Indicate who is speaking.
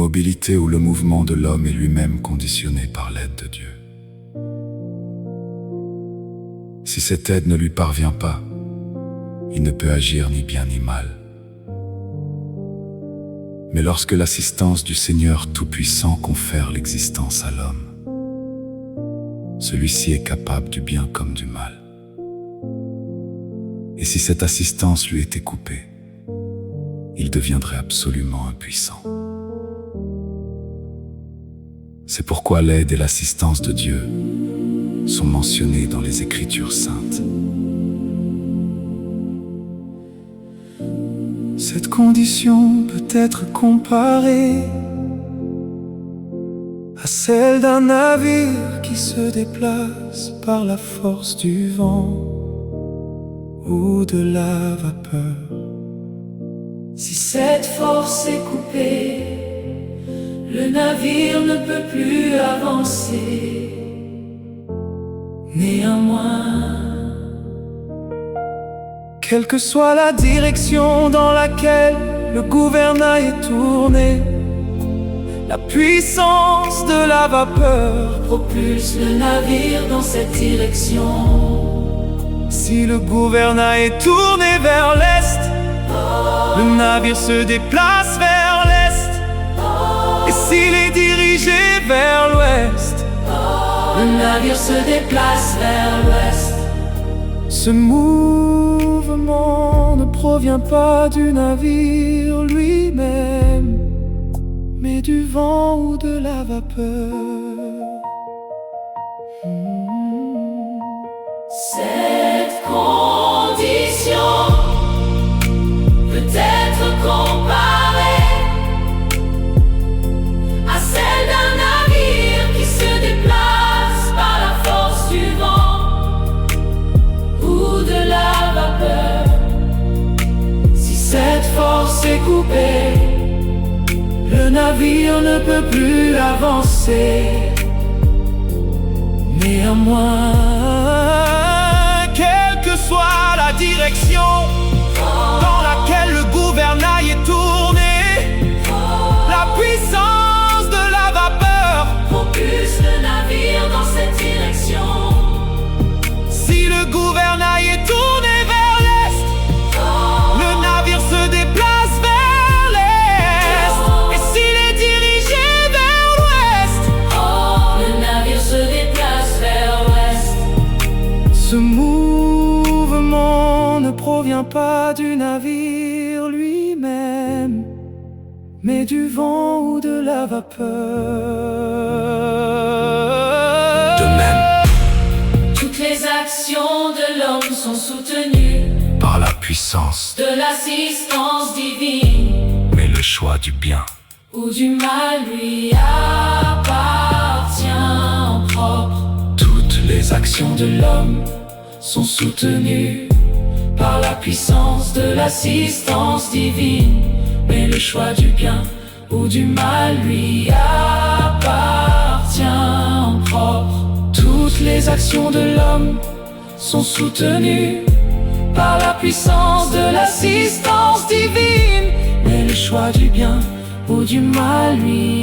Speaker 1: mobilité où le mouvement de l'homme est lui-même conditionné par l'aide de Dieu. Si cette aide ne lui parvient pas, il ne peut agir ni bien ni mal. Mais lorsque l'assistance du Seigneur Tout-Puissant confère l'existence à l'homme, celui-ci est capable du bien comme du mal. Et si cette assistance lui était coupée, il deviendrait absolument impuissant. C'est pourquoi l'aide et l'assistance de Dieu sont mentionnées dans les Écritures saintes. Cette condition peut être comparée à celle d'un navire qui se déplace par la force du vent ou de la vapeur.
Speaker 2: Si cette force est coupée, le navire ne peut plus avancer. Néanmoins,
Speaker 3: quelle que soit la direction dans laquelle le gouvernail est tourné, la puissance de la vapeur
Speaker 2: propulse le navire dans cette direction.
Speaker 3: Si le gouvernail est tourné vers l'est, le navire se déplace vers l'est. Et s'il est dirigé vers l'ouest,
Speaker 2: le navire se déplace vers l'ouest.
Speaker 3: Ce mouvement ne provient pas du navire lui-même, mais du vent ou de la vapeur.
Speaker 2: Cette condition peut être comparée à celle d'un navire qui se déplace par la force du vent ou de la vapeur.
Speaker 3: Si cette force est coupée, le navire ne peut plus avancer. Néanmoins, quelle que soit la direction dans laquelle le gouvernail est tourné, la puissance de la vapeur
Speaker 2: propulse le navire dans cette direction.
Speaker 3: Si le gouvernail est tourné vers l'est, le navire se déplace vers l'est. Et s'il est dirigé vers l'ouest,
Speaker 2: le navire se déplace vers l'ouest.
Speaker 3: ce mouvement ne provient pas du navire lui-même, mais du vent ou de la vapeur.
Speaker 1: De même,
Speaker 2: toutes les actions de l'homme sont soutenues
Speaker 1: par la puissance,
Speaker 2: de l'assistance divine,
Speaker 1: mais le choix du bien
Speaker 2: ou du mal lui appartient en propre.
Speaker 3: Toutes les actions de l'homme sont soutenues par la puissance de l'assistance divine, mais le choix du bien ou du mal lui appartient en propre. Toutes les actions de l'homme sont soutenues par la puissance de l'assistance divine, mais le choix du bien ou du mal lui